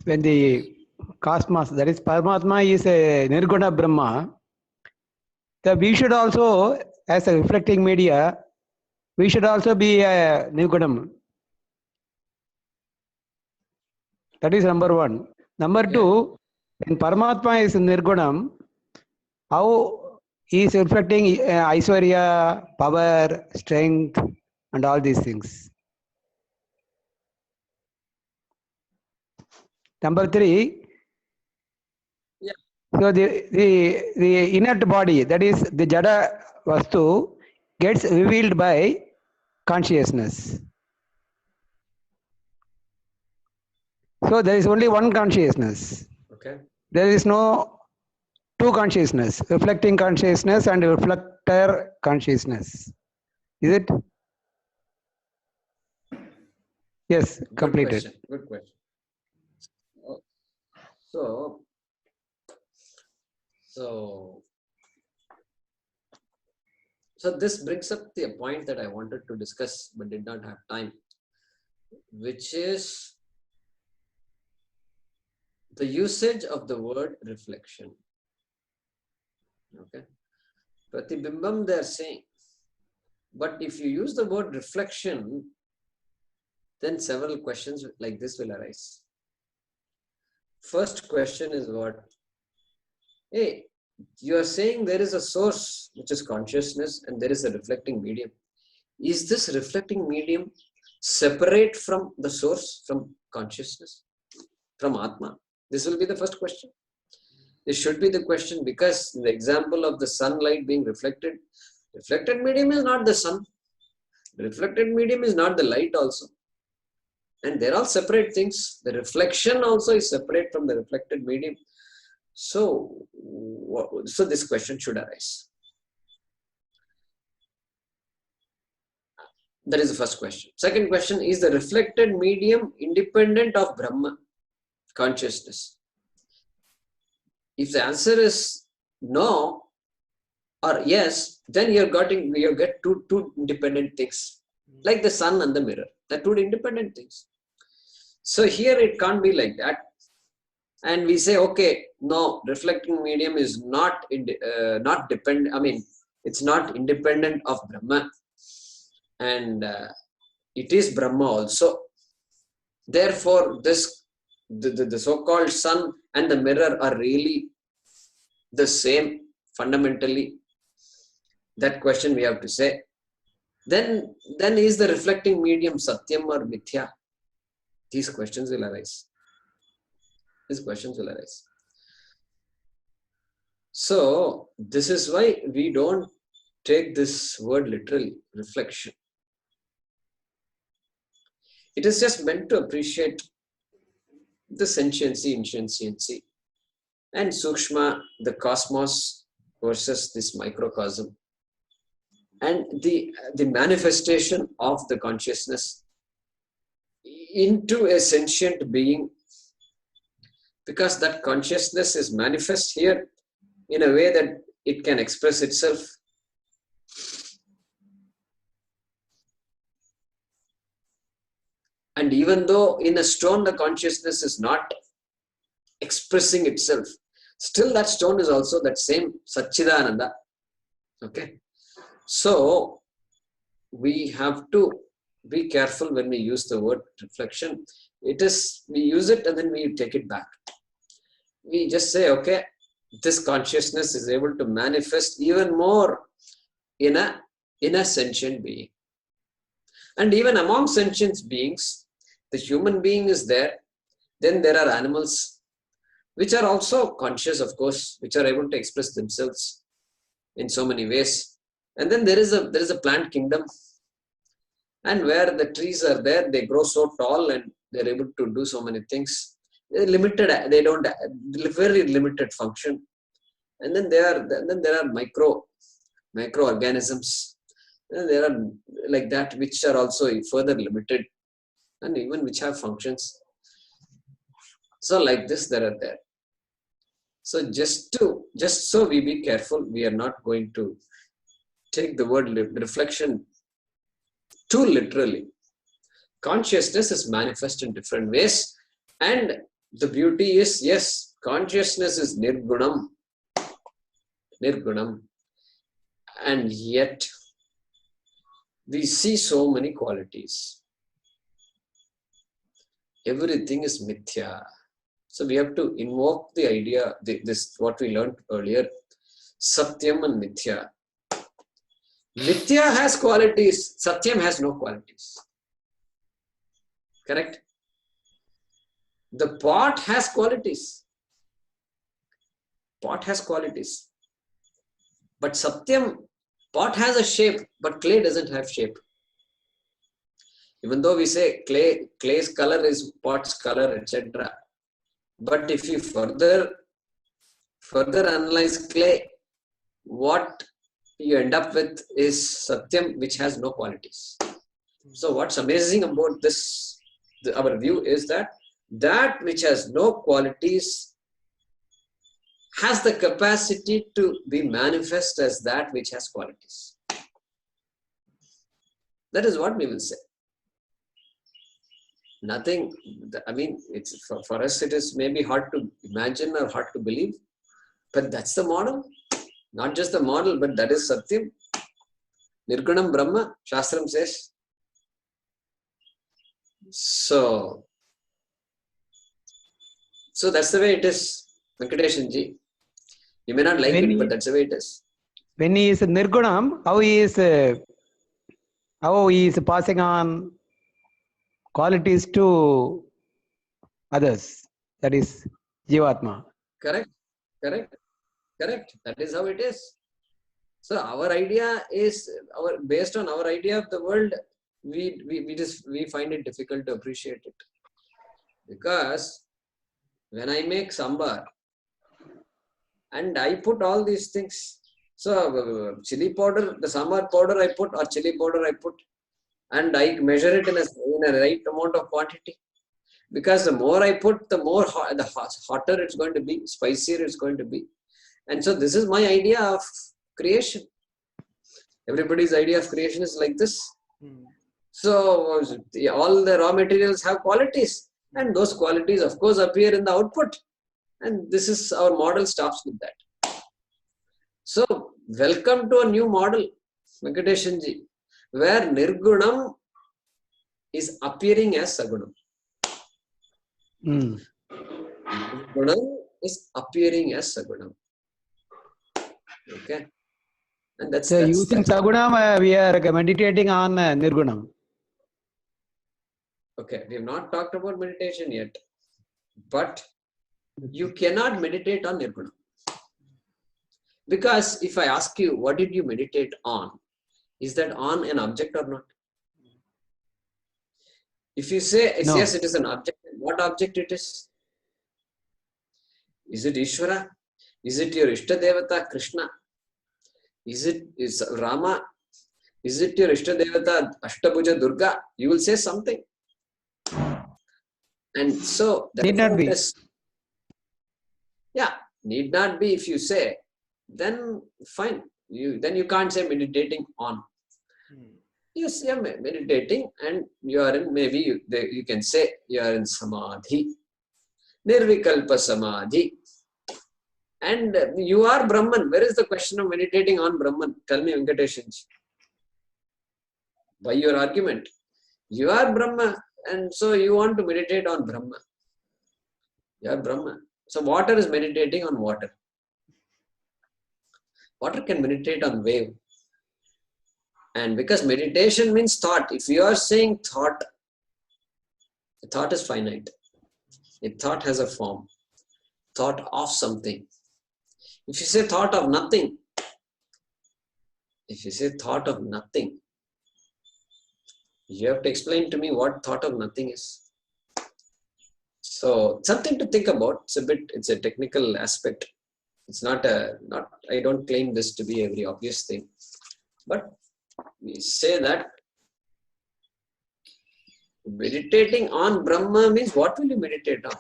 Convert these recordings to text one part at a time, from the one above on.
when the cosmos, that is Paramatma, is a Nirguna Brahma, we should also, as a reflecting media, we should also be a Nirgunam. That is number one. Number two, when Paramatma is Nirgunam, how he is reflecting Aishwarya, power, strength, and all these things. Number three, so the inert body, that is the Jada Vastu, gets revealed by consciousness. So there is only one consciousness. Okay. There is no two consciousness, reflecting consciousness and reflector consciousness. Is it? Yes, completed. Good question. So this brings up the point that I wanted to discuss but did not have time, which is the usage of the word reflection. Okay. Pratibhimbam they are saying. But if you use the word reflection, then several questions like this will arise. First question is what? Hey, you are saying there is a source, which is consciousness, and there is a reflecting medium. Is this reflecting medium separate from the source, from consciousness, from Atma? This will be the first question. This should be the question, because in the example of the sunlight being reflected medium is not the sun. The reflected medium is not the light also. And they're all separate things. The reflection also is separate from the reflected medium. So this question should arise. That is the first question. Second question, is the reflected medium independent of Brahma, consciousness? If the answer is no or yes, then you get two independent things, like the sun and the mirror. They're two independent things. So here it can't be like that. And we say, okay, no, reflecting medium is not dependent. I mean, it's not independent of Brahma, and it is Brahma also. Therefore, the so-called sun and the mirror are really the same fundamentally. That question we have to say. Then is the reflecting medium Satyam or Mithya? These questions will arise. So this is why we don't take this word literally, reflection. It is just meant to appreciate the sentiency, insentiency, and Sukshma, the cosmos versus this microcosm, and the manifestation of the consciousness into a sentient being, because that consciousness is manifest here in a way that it can express itself. And even though in a stone the consciousness is not expressing itself, still that stone is also that same Satchidananda. Okay. So we have to be careful when we use the word reflection. We use it and then we take it back. We just say, okay, this consciousness is able to manifest even more in a sentient being. And even among sentient beings, the human being is there. Then there are animals which are also conscious, of course, which are able to express themselves in so many ways. And then there is a plant kingdom, and where the trees are there, they grow so tall and they're able to do so many things. They're limited, they don't very limited function. And then there are microorganisms. And there are like that which are also further limited, and even which have functions. So like this, there are there. So just so we be careful, we are not going to take the word reflection too literally. Consciousness is manifest in different ways, and The beauty is, yes, consciousness is nirgunam. Nirgunam. And yet, we see so many qualities. Everything is mithya. So we have to invoke the idea, this what we learned earlier, Satyam and Mithya. Mithya has qualities, Satyam has no qualities. Correct? The pot has qualities. Pot has qualities. But Satyam, pot has a shape, but clay doesn't have shape. Even though we say clay's color is pot's color, etc. But if you further analyze clay, what you end up with is Satyam, which has no qualities. So what's amazing about this, our view is that which has no qualities has the capacity to be manifest as that which has qualities. That is what we will say. Nothing, I mean, it's for us it is maybe hard to imagine or hard to believe, but that's the model. Not just the model, but that is Satyam. Nirgunam Brahma, Shastram says. So that's the way it is, Venkateshanji. You may not like it, but that's the way it is. When he is Nirgunam, how he is passing on qualities to others. That is Jivatma. Correct. That is how it is. So our idea is based on our idea of the world. We find it difficult to appreciate it, because when I make sambar and I put all these things, so chili powder, the sambar powder I put or chili powder I put, and I measure it in a right amount of quantity, because the more I put, the more hotter it's going to be, spicier it's going to be. And so this is my idea of creation. Everybody's idea of creation is like this. So all the raw materials have qualities, and those qualities of course appear in the output, and this is our model stops with that. So welcome to a new model, Venkateshanji, where Nirgunam is appearing as Sagunam. Nirgunam is appearing as Sagunam. Okay, and that's using Sagunam, we are meditating on Nirgunam. Okay, we have not talked about meditation yet, but you cannot meditate on Nirgunam. Because if I ask you, what did you meditate on? Is that on an object or not? If you say, no. Yes, it is an object, what object it is? Is it Ishvara? Is it your Ishtadevata Krishna? Is Rama? Is it your Ishtadevata Ashtabhuja Durga? You will say something. And so need not be. Yeah, need not be. If you say, then fine. Then you can't say meditating on. Yes, you are meditating, and you are in, maybe you can say you are in samadhi, nirvikalpa samadhi, and you are Brahman. Where is the question of meditating on Brahman? Tell me, Venkateshanji. By your argument, you are Brahma, and so you want to meditate on Brahma. You are Brahma. So water is meditating on water. Water can meditate on wave. And because meditation means thought, if you are saying thought, the thought is finite. A thought has a form. Thought of something. If you say thought of nothing, you have to explain to me what thought of nothing is. So something to think about. It's a technical aspect. It's not I don't claim this to be a very obvious thing. But we say that meditating on Brahma means, what will you meditate on?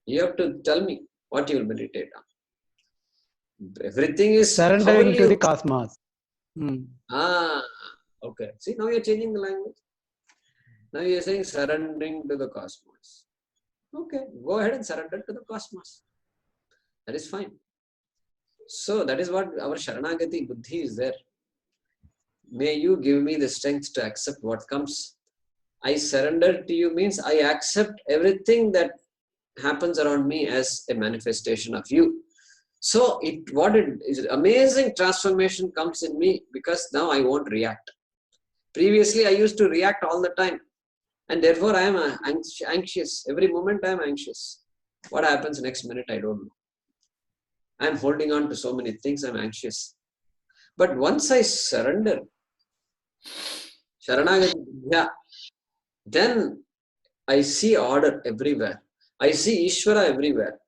You have to tell me what you will meditate on. Everything is surrendering to the cosmos. Okay. See, now you're changing the language. Now you're saying surrendering to the cosmos. Okay, go ahead and surrender to the cosmos. That is fine. So that is what our Sharanagati Buddhi is there. May you give me the strength to accept what comes. I surrender to you means I accept everything that happens around me as a manifestation of you. So what it is, amazing transformation comes in me because now I won't react. Previously, I used to react all the time, and therefore I am anxious. Every moment I am anxious. What happens next minute, I don't know. I am holding on to so many things, I am anxious. But once I surrender, Sharanagati, then I see order everywhere. I see Ishvara everywhere.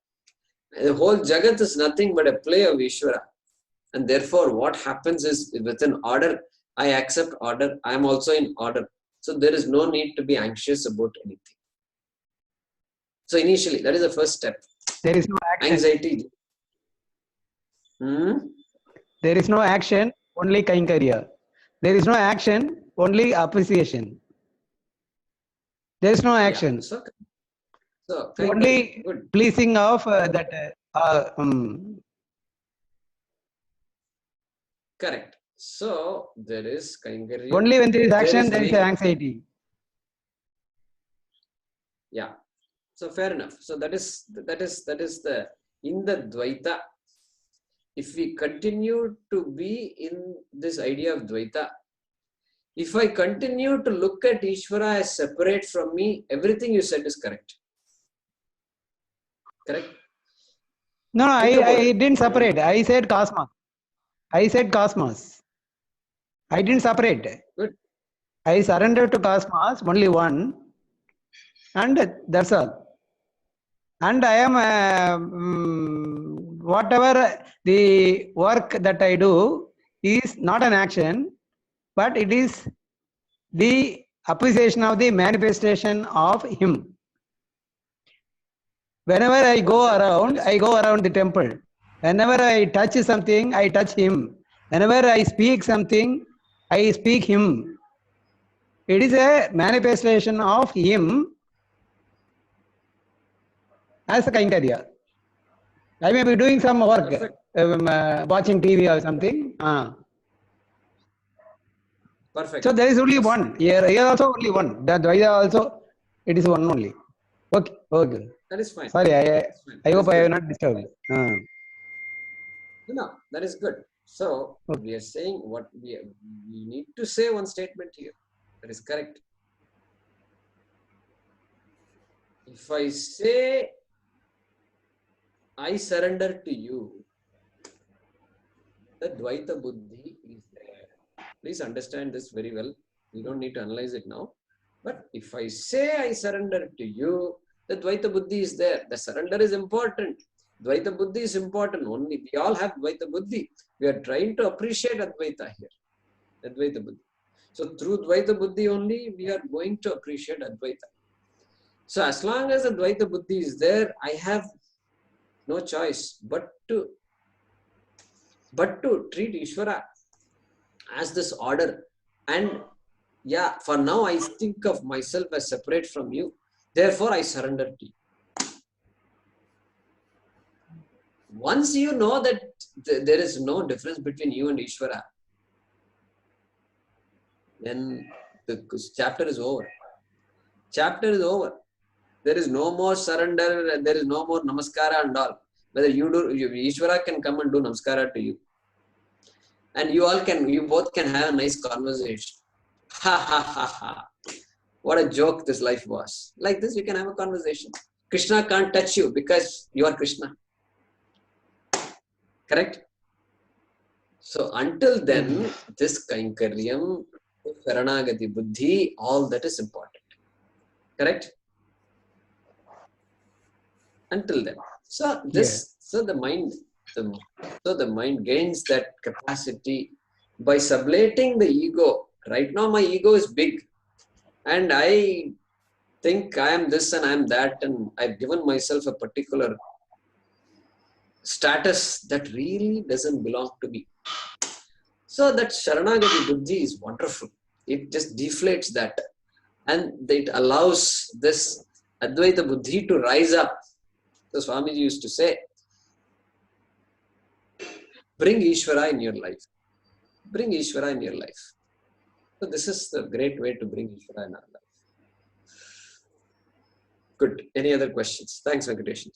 The whole Jagat is nothing but a play of Ishvara. And therefore, what happens is within order, I accept order. I am also in order. So there is no need to be anxious about anything. So initially, that is the first step. There is no action. Anxiety. There is no action, only Kainkarya. There is no action, only appreciation. There is no action. Yeah. So only good. Pleasing of that. Correct. So there is Kainkarya. Only when there is action, there is anxiety. Yeah. So fair enough. So that is the in the Dvaita. If we continue to be in this idea of Dvaita, if I continue to look at Ishvara as separate from me, everything you said is correct. Correct? No, I didn't separate. I said cosmos. I didn't separate. Good. I surrendered to cosmos, only one, and that's all. And I am whatever the work that I do is not an action, but it is the appreciation of the manifestation of Him. Whenever I go around the temple. Whenever I touch something, I touch Him. Whenever I speak something, I speak Him. It is a manifestation of Him as a Kainkarya. I may be doing some work, watching TV or something. Perfect. So there is only one. Here also only one. The Dvaita also, it is one only. Okay. That is fine. Sorry, I hope I have not disturbed. No, that is good. So we are saying what we need to say one statement here. That is correct. If I say I surrender to you, the Dvaita Buddhi is there. Please understand this very well. We don't need to analyze it now. But if I say I surrender to you, the Dvaita Buddhi is there. The surrender is important. Dvaita Buddhi is important. Only we all have Dvaita Buddhi. We are trying to appreciate Advaita here. Advaita Buddhi. So through Dvaita Buddhi only, we are going to appreciate Advaita. So as long as the Dvaita Buddhi is there, I have no choice but to treat Ishvara as this order. And yeah, for now I think of myself as separate from you. Therefore, I surrender to you. Once you know that there is no difference between you and Ishvara, then the chapter is over. Chapter is over. There is no more surrender, there is no more namaskara and all. Whether Ishvara can come and do namaskara to you. And you both can have a nice conversation. Ha ha ha ha. What a joke this life was. Like this, you can have a conversation. Krishna can't touch you because you are Krishna. Correct? So until then, this Kainkaryam, Sharanagati Buddhi, all that is important. Correct? Until then. So this, so the mind gains that capacity by sublating the ego. Right now, my ego is big, and I think I am this and I am that, and I've given myself a particular status that really doesn't belong to me. So that Sharanagati Buddhi is wonderful. It just deflates that, and it allows this Advaita Buddhi to rise up. So Swamiji used to say, bring Ishvara in your life. Bring Ishvara in your life. So this is the great way to bring Ishvara in our life. Good. Any other questions? Thanks, Venkatesh.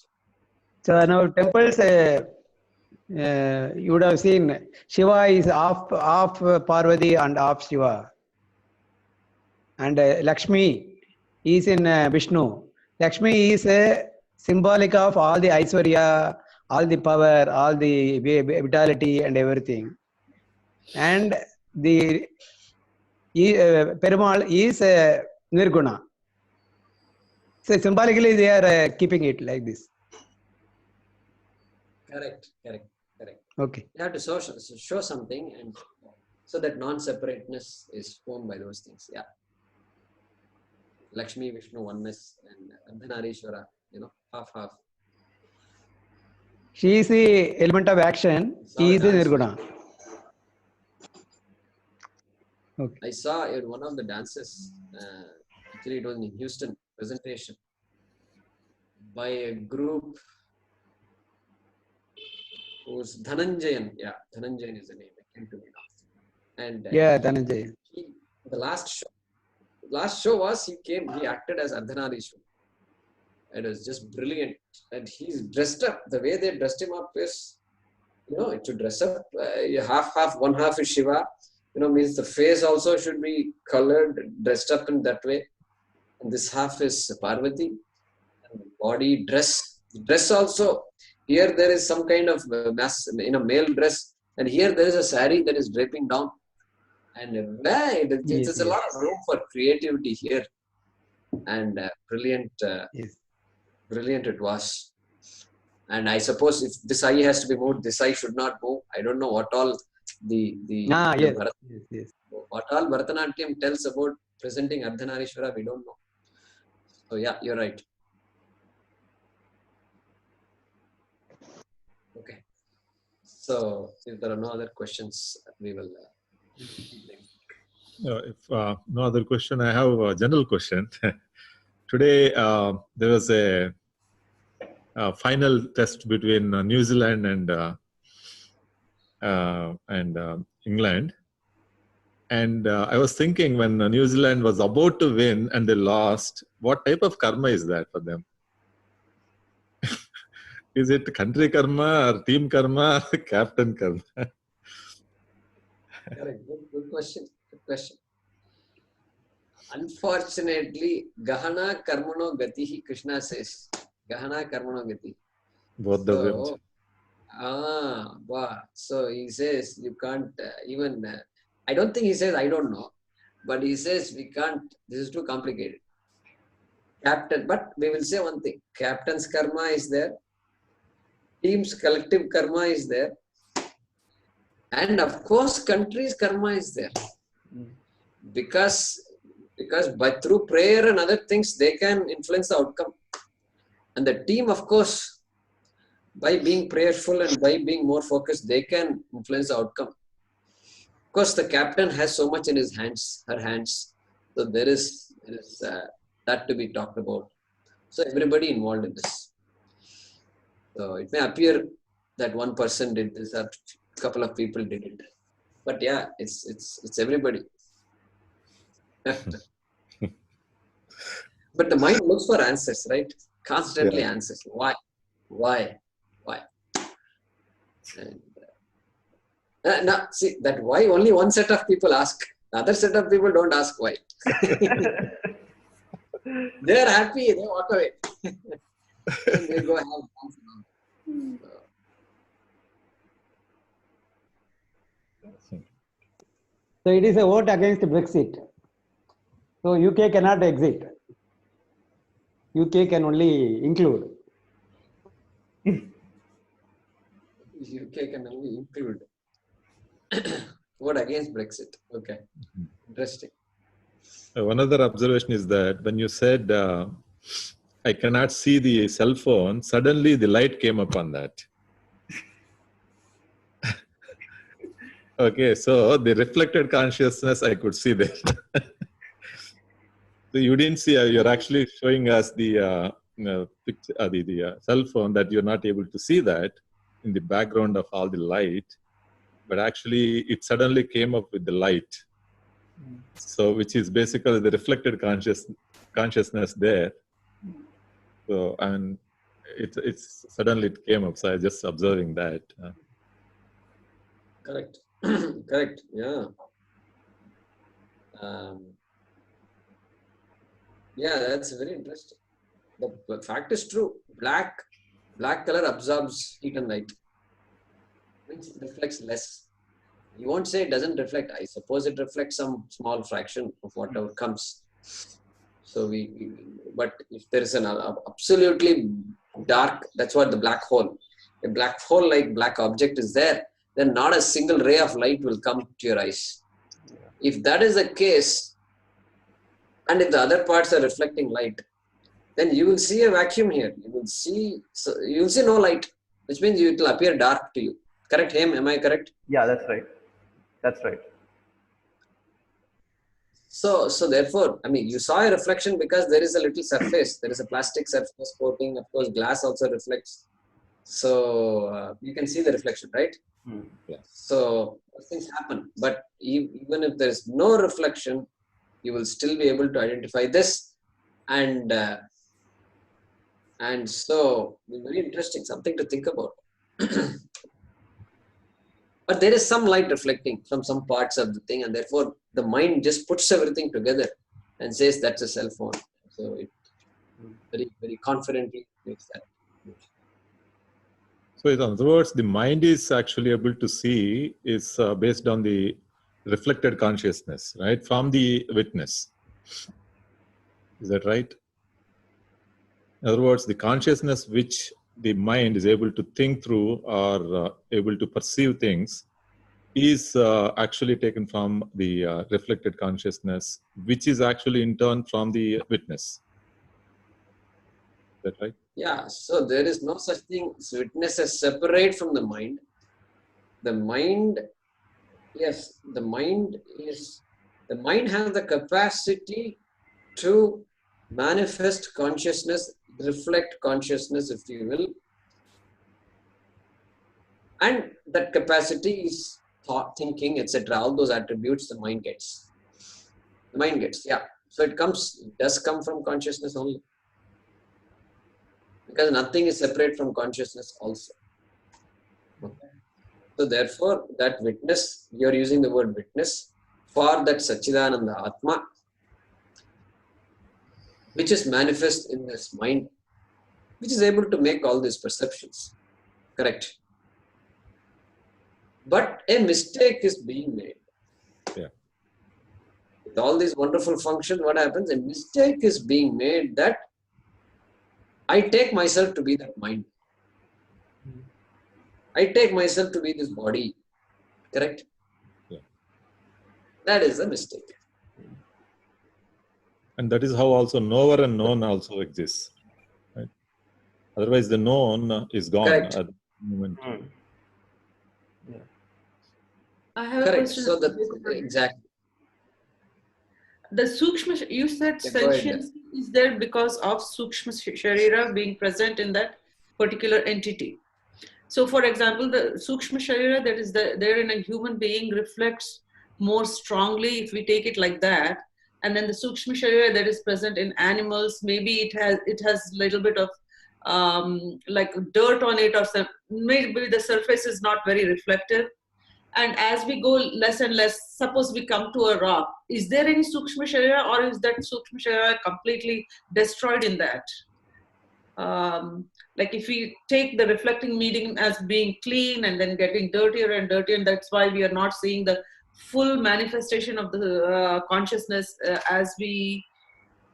So now temples, you would have seen Shiva is half Parvati and half Shiva. And Lakshmi is in Vishnu. Lakshmi is symbolic of all the Aishwarya, all the power, all the vitality and everything. And the Perumal is Nirguna. So symbolically they are keeping it like this. Correct. Okay. You have to show something, and so that non-separateness is shown by those things. Yeah. Lakshmi, Vishnu, oneness, and Ardhanarishwara, half. She is the element of action. He is the Nirguna. Okay. I saw in one of the dances, actually it was in Houston, presentation by a group who's Dhananjayan. Yeah, Dhananjayan is the name. It came to me now. And Dhananjayan. The last show was he acted as Ardhanarishwara. It was just brilliant. And he's dressed up. The way they dressed him up is, to dress up, half, one half is Shiva. Means the face also should be colored, dressed up in that way. And this half is Parvati. And body, dress also. Here there is some kind of male dress. And here there is a sari that is draping down. And there's a lot of room for creativity here. And brilliant. Brilliant it was. And I suppose if this eye has to be moved, this eye should not move. I don't know what all what all Bharatanatyam tells about presenting Ardhanarishwara, we don't know. So yeah, you're right. Okay. So if there are no other questions, we will. If no other question, I have a general question. Today there was a final test between New Zealand and England, and I was thinking when New Zealand was about to win and they lost, what type of karma is that for them? Is it country karma or team karma or captain karma? Correct. Good question. Unfortunately, Gahana Karmano Gatihi, Krishna says. Gahana Karmano Gati. Both the ways. So he says you can't even. I don't think he says I don't know, but he says we can't. This is too complicated. But we will say one thing: captain's karma is there, team's collective karma is there, and of course, country's karma is there. Because through prayer and other things, they can influence the outcome. And the team, of course, by being prayerful and by being more focused, they can influence the outcome. Of course, the captain has so much in her hands. So there is that to be talked about. So everybody involved in this. So it may appear that one person did this or a couple of people did it. But yeah, it's everybody. But the mind looks for answers, right? Constantly answers. Why? And, now, see, that why only one set of people ask. The other set of people don't ask why. They are happy, they walk away. And they go have answer. So it is a vote against Brexit. So UK cannot exit. UK can only include. UK can only include. Vote against Brexit. Okay. Interesting. One other observation is that when you said, I cannot see the cell phone, suddenly the light came up on that. Okay, so the reflected consciousness I could see there. So you didn't see, you're actually showing us the picture, the cell phone, that you're not able to see that in the background of all the light, but actually it suddenly came up with the light. So which is basically the reflected consciousness there. So, and it's suddenly it came up. So I was just observing that. Correct. Correct. Yeah. Yeah, that's very interesting. The fact is true. Black color absorbs heat and light. Means it reflects less. You won't say it doesn't reflect. I suppose it reflects some small fraction of whatever comes. So but if there is an absolutely dark, that's what the black hole. A black hole like black object is there, then not a single ray of light will come to your eyes. If that is the case, and if the other parts are reflecting light, then you will see a vacuum here. You will see no light, which means it will appear dark to you. Correct, Hem? Am I correct? Yeah, that's right. That's right. So therefore, I mean, you saw a reflection because there is a little surface. There is a plastic surface coating. Of course, glass also reflects. So you can see the reflection, right? Yeah. So things happen. But even if there is no reflection, you will still be able to identify this. And so very interesting, something to think about. But there is some light reflecting from some parts of the thing, and therefore the mind just puts everything together and says that's a cell phone. So it very, very confidently makes that. So in other words, the mind is actually able to see is based on the reflected consciousness, right, from the witness. Is that right? In other words, the consciousness which the mind is able to think through or able to perceive things is actually taken from the reflected consciousness, which is actually in turn from the witness. Is that right? Yeah, so there is no such thing as witness as separate from the mind. The mind, yes, the mind has the capacity to manifest consciousness, reflect consciousness, if you will. And that capacity is thought, thinking, etc. All those attributes the mind gets. The mind gets, yeah. So it does come from consciousness only. Because nothing is separate from consciousness also. Okay. So therefore, that witness, you are using the word witness for that Satchidananda Atma, which is manifest in this mind, which is able to make all these perceptions. Correct. But a mistake is being made. Yeah. With all these wonderful functions, what happens? A mistake is being made that I take myself to be that mind. I take myself to be this body. Correct? Yeah. That is a mistake. And that is how also knower and known also exists. Right? Otherwise, the known is gone Correct. at the moment. Yeah. I have a Correct. question. So exactly. The Sukshma, you said Yeah, go ahead. sentience is there because of Sukshma Sharira being present in that particular entity. So, for example, the Sukshma Sharira that is there in a human being reflects more strongly if we take it like that. And then the Sukshma Sharira that is present in animals, maybe it has a little bit of like dirt on it, or maybe the surface is not very reflective. And as we go less and less, suppose we come to a rock, is there any Sukshma Sharira, or is that Sukshma Sharira completely destroyed in that? Like if we take the reflecting medium as being clean and then getting dirtier and dirtier, and that's why we are not seeing the full manifestation of the consciousness as we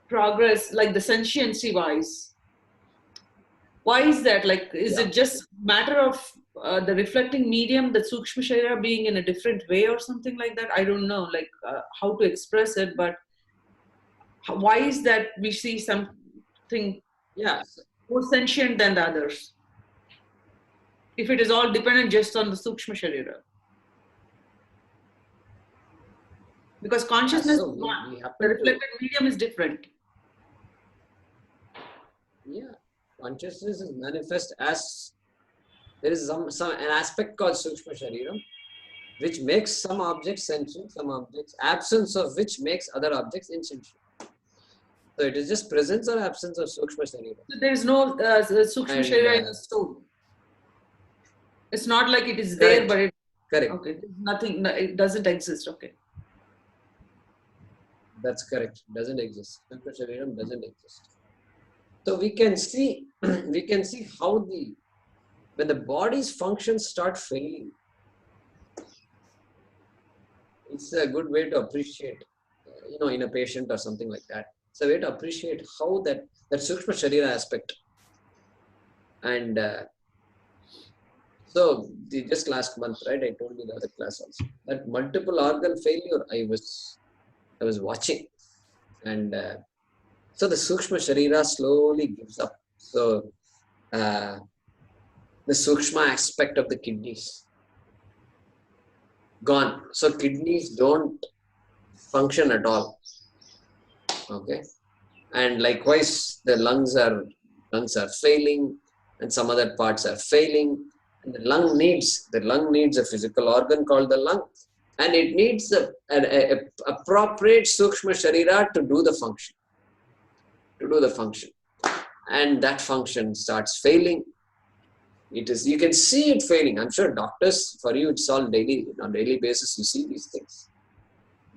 progress, like the sentiency wise. Why is that? Like, is it just matter of the reflecting medium, the Sukshma Sharira being in a different way or something like that? I don't know, like how to express it, but why is that we see something more sentient than the others? If it is all dependent just on the Sukshma Sharira. Because consciousness, So we the happen to, reflected medium is different. yeah, consciousness is manifest as there is some an aspect called Sukshma Shariram, which makes some objects sentient, some objects, absence of which makes other objects insentient. So it is just presence or absence of Sukshma Shariram. So there is no Sukshma And, Sharira in the stone. It's not like it is there, correct. but it, Correct. okay, nothing, no, it doesn't exist. Okay. That's correct. Doesn't exist. Sukshma Shariram doesn't exist. So we can see how when the body's functions start failing, it's a good way to appreciate, in a patient or something like that. It's a way to appreciate how that Sukshma Sharira aspect. And so just last month, right, I told you the other class also, that multiple organ failure I was watching. And so the Sukshma Sharira slowly gives up. So the Sukshma aspect of the kidneys gone. So kidneys don't function at all. Okay. And likewise, the lungs are failing, and some other parts are failing. And the lung needs a physical organ called the lung, and it needs an appropriate Sukshma Sharira to do the function. And that function starts failing. You can see it failing. I'm sure doctors, for you, it's all daily, on a daily basis, you see these things.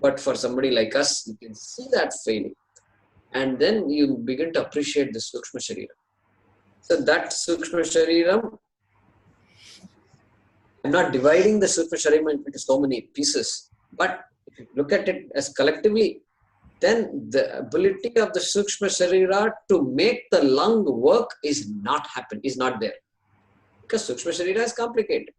But for somebody like us, you can see that failing. And then you begin to appreciate the Sukshma Sharira. So that Sukshma Shariram, I'm not dividing the Sukshma Shariram into so many pieces, but if you look at it as collectively, then the ability of the Sukshma Sharira to make the lung work is not there. Because Sukshma Sharira is complicated.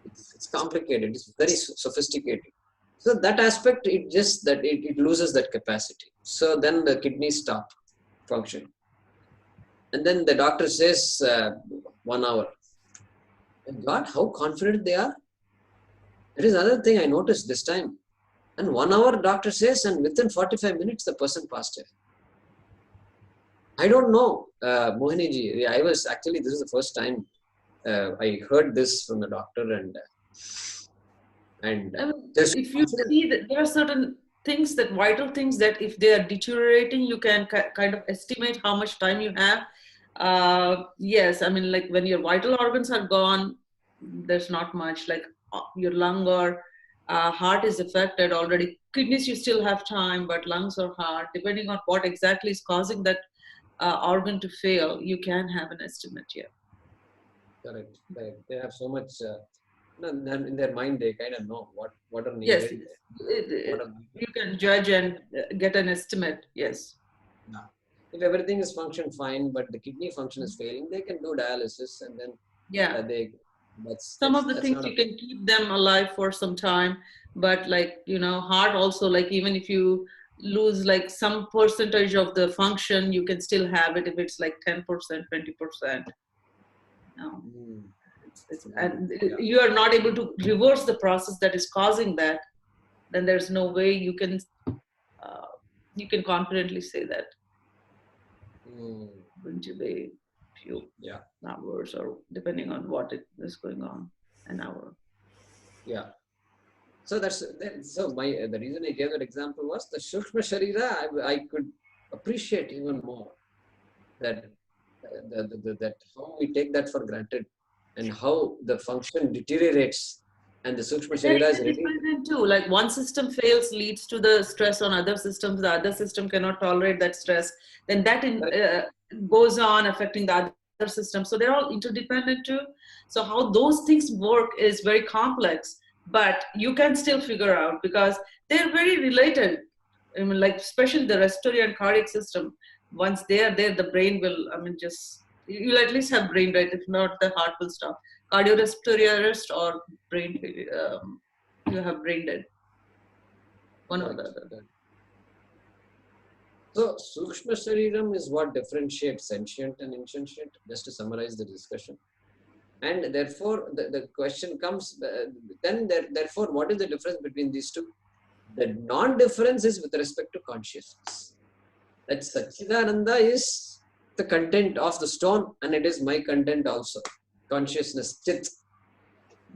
It's complicated, it's very sophisticated. So that aspect, it loses that capacity. So then the kidneys stop functioning. And then the doctor says 1 hour. And God, how confident they are. That is another thing I noticed this time. And 1 hour doctor says, and within 45 minutes the person passed away. I don't know, Mohini ji. This is the first time I heard this from the doctor, and if you see that there are certain things, vital things that if they are deteriorating, you can kind of estimate how much time you have. Yes, I mean, like when your vital organs are gone, there's not much, like your lung or heart is affected already. Kidneys, you still have time, but lungs or heart, depending on what exactly is causing that organ to fail, you can have an estimate here. Correct. They have so much in their mind. They kind of know what are Yes, needed. you can judge and get an estimate. Yes. No. If everything is function fine, but the kidney function is failing, they can do dialysis, and then some of the things you can keep them alive for some time, but like heart also, like even if you lose like some percentage of the function, you can still have it if it's like 10%, 20%. No. And you are not able to reverse the process that is causing that, then there's no way you can confidently say that going to be few hours, or depending on what is going on, an hour. Yeah. So the reason I gave that example was the Sukshma Sharira. I could appreciate even more that how we take that for granted, and how the function deteriorates, and the Sukshma Sharira is ready. Too. Like one system fails, leads to the stress on other systems. The other system cannot tolerate that stress. Then that goes on affecting the other system. So they're all interdependent too. So how those things work is very complex, but you can still figure out because they're very related. I mean, like especially the respiratory and cardiac system. Once they are there, the brain will, you'll at least have brain, right? If not, the heart will stop. Cardiorespiratory arrest or brain failure, you have brain dead. One or the other. So, Sukshma Shariram is what differentiates sentient and insentient, just to summarize the discussion. And therefore, the question comes, therefore, what is the difference between these two? The non-difference is with respect to consciousness. That Satchidananda is the content of the stone and it is my content also. Consciousness, Chit.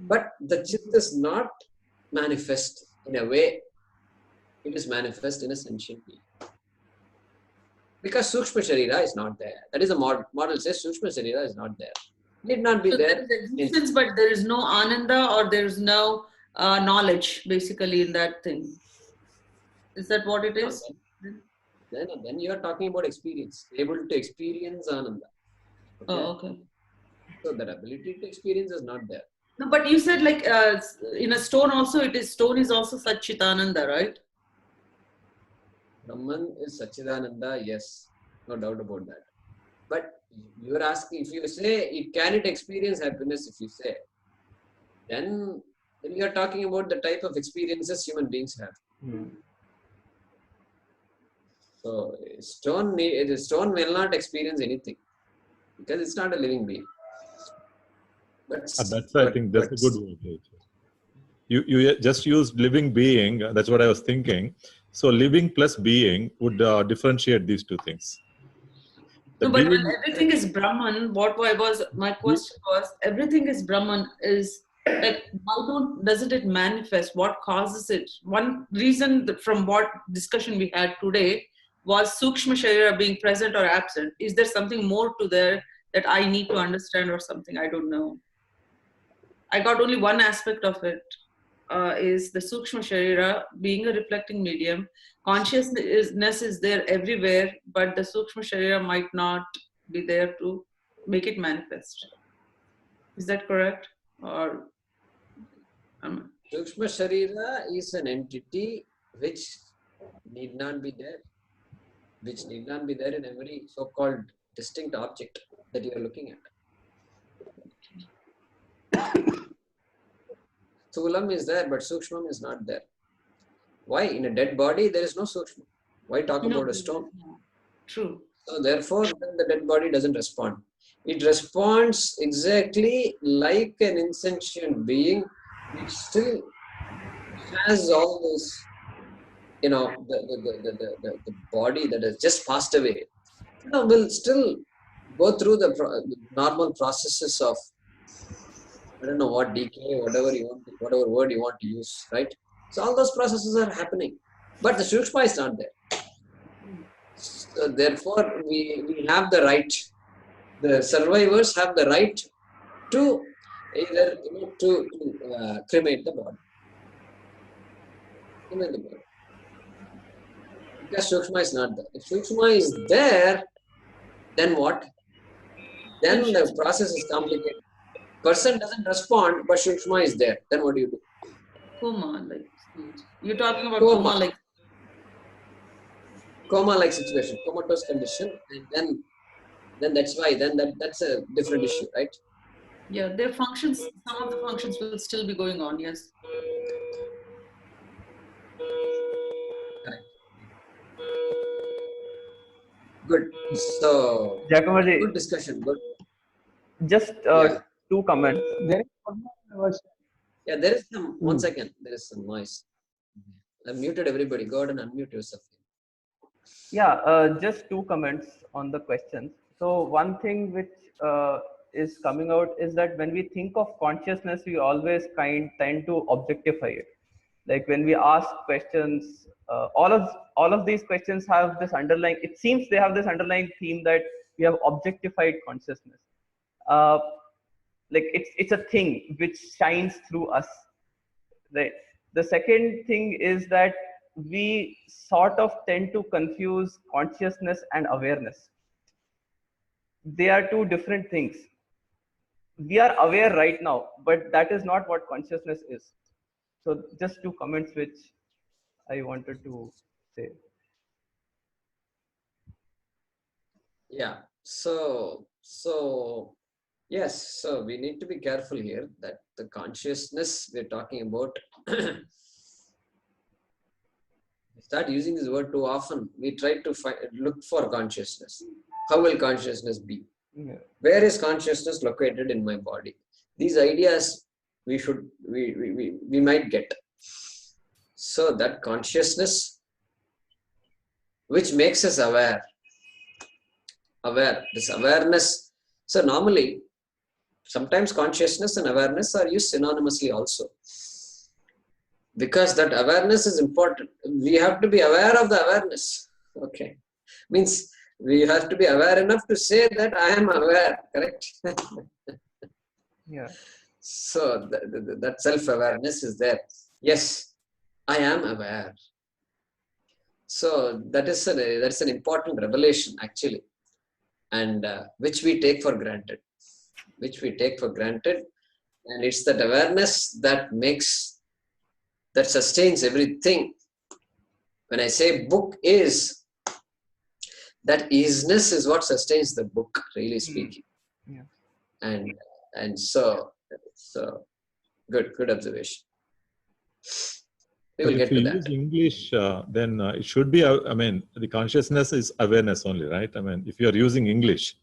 But the Chit is not manifest in a way. It is manifest in a sentient being. Because Sukshma Sharira is not there. That is the model says Sukshma Sharira is not there. Need not be So there. there is existence, but there is no ananda or there is no knowledge basically in that thing. Is that what it is? Then you are talking about experience. Able to experience ananda. Okay? Oh, okay. So that ability to experience is not there. No, but you said like in a stone also, stone is also Satchitananda, right? Brahman is Satchidananda, yes, no doubt about that. But you are asking, if you say, can it experience happiness, if you say, then you are talking about the type of experiences human beings have. So stone will not experience anything because it's not a living being. But I think that's a good word. You just used living being. That's what I was thinking. So living plus being would differentiate these two things. No, but when everything is Brahman, my question was, everything is Brahman is like, why doesn't it manifest? What causes it? One reason from what discussion we had today was Sukshma Sharira being present or absent. Is there something more to there that I need to understand or something? I don't know. I got only one aspect of it, is the Sukshma Sharira being a reflecting medium. Consciousness is there everywhere, but the Sukshma Sharira might not be there to make it manifest. Is that correct? Or Sukshma Sharira is an entity which need not be there. Which need not be there in every so-called distinct object that you are looking at. Thulam is there, but Sukshmam is not there. Why? In a dead body, there is no Sukshma. Why talk about a stone? True. So therefore, the dead body doesn't respond. It responds exactly like an insentient being which still has all this, the body that has just passed away, will still go through the normal processes of, I don't know what, decay, whatever word you want to use, right? So all those processes are happening, but the Sukshma is not there. So therefore, we have the right, the survivors have the right to either cremate the body. Because Sukshma is not there. If Sukshma is there, then what? Then the process is complicated. Person doesn't respond, but Sukshma is there. Then what do you do? Coma, like you're talking about coma, coma-like situation, comatose condition, and then that's why that's a different issue, right? Yeah, their functions, some of the functions will still be going on. Yes. Good. So, Jayakumar, good discussion. Good. Just two comments. There is one more version. Yeah, there is some. 1 second. There is some noise. I muted everybody. Go ahead and unmute yourself. Yeah, just two comments on the questions. So one thing which is coming out is that when we think of consciousness, we always tend to objectify it. Like when we ask questions, all of these questions have this underlying. It seems they have this underlying theme that we have objectified consciousness. Like it's a thing which shines through us, right? The second thing is that we sort of tend to confuse consciousness and awareness. They are two different things. We are aware right now, but that is not what consciousness is. So just two comments which I wanted to say. Yeah. So yes. So we need to be careful here that the consciousness we're talking about. Start using this word too often. We try to look for consciousness. How will consciousness be? Yeah. Where is consciousness located in my body? These ideas we might get. So that consciousness which makes us aware, this awareness. So normally, sometimes consciousness and awareness are used synonymously also. Because that awareness is important. We have to be aware of the awareness. Okay. Means we have to be aware enough to say that I am aware, correct? Yeah. So that self-awareness is there. Yes, I am aware. So that's an important revelation actually, and which we take for granted. And it's that awareness that sustains everything. When I say book is, that isness is what sustains the book, really speaking. Yeah. And so good observation. We will get to that. If you use English, then it should be, the consciousness is awareness only, right? If you are using English,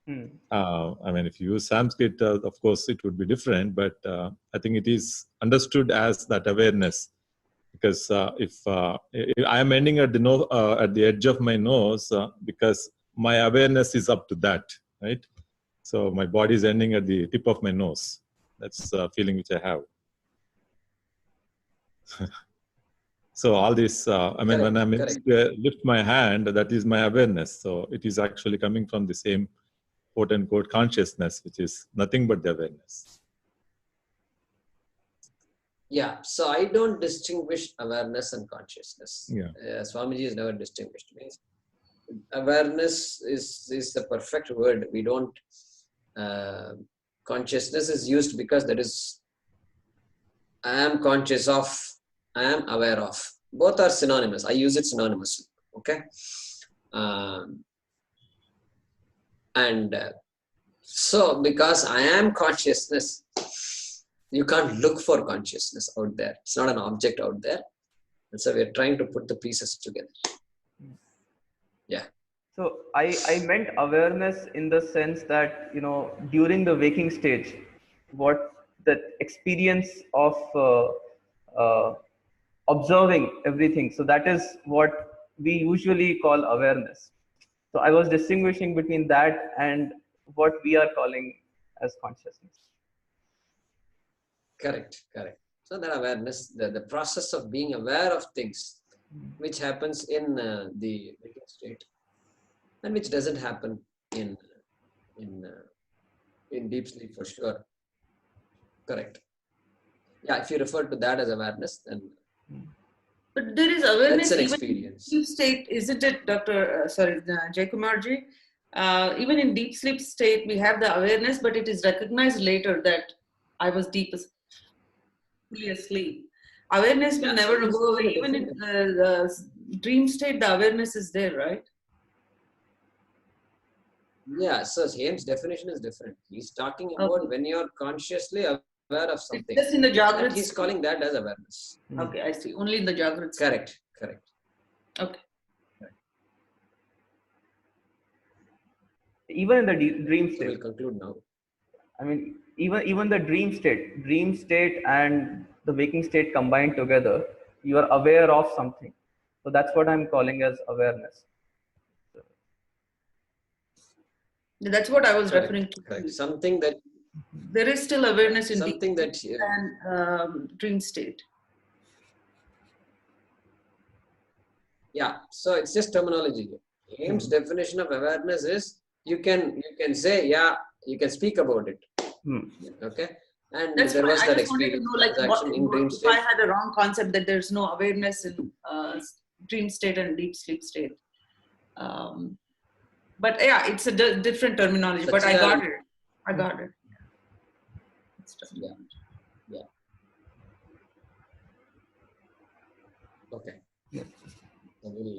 if you use Sanskrit, of course, it would be different, but I think it is understood as that awareness. Because if I am ending at the edge of my nose, because my awareness is up to that, right? So my body is ending at the tip of my nose. That's the feeling which I have. So all this, when I lift my hand, that is my awareness. So it is actually coming from the same quote unquote consciousness, which is nothing but the awareness. Yeah, so I don't distinguish awareness and consciousness. Yeah. Swamiji has never distinguished. Means awareness is the perfect word. We don't. Consciousness is used because that is. I am conscious of. I am aware of. Both are synonymous. I use it synonymously. Okay. So because I am consciousness, you can't look for consciousness out there. It's not an object out there. And so we're trying to put the pieces together. Yeah. So I meant awareness in the sense that, during the waking stage, what that experience of observing everything. So that is what we usually call awareness. So I was distinguishing between that and what we are calling as consciousness. Correct. So that awareness, the process of being aware of things, which happens in the waking state, and which doesn't happen in deep sleep for sure. Correct. Yeah, if you refer to that as awareness, then. But there is awareness That's an even experience. in deep state, isn't it, Jayakumar ji? Even in deep sleep state, we have the awareness, but it is recognized later that I was fully asleep. Awareness will never go away. Even in the dream state, the awareness is there, right? Yeah, so James' definition is different. He's talking about when you're consciously aware of something. Just in the Jagrat. He's calling that as awareness. Okay, I see. Only in the Jagrat. Correct. Okay. Even in the dream state. So we'll conclude now. Even the dream state and the waking state combined together, you are aware of something. So that's what I'm calling as awareness. That's what I was referring to. Correct. Something that there is still awareness in something deep that and dream state. Yeah, so it's just terminology. James' definition of awareness is you can say, yeah, you can speak about it. Okay. And that's there was that experience. If I had a wrong concept that there's no awareness in dream state and deep sleep state. But yeah, it's a different terminology. But I got it. Yeah. Okay. Yeah. So we'll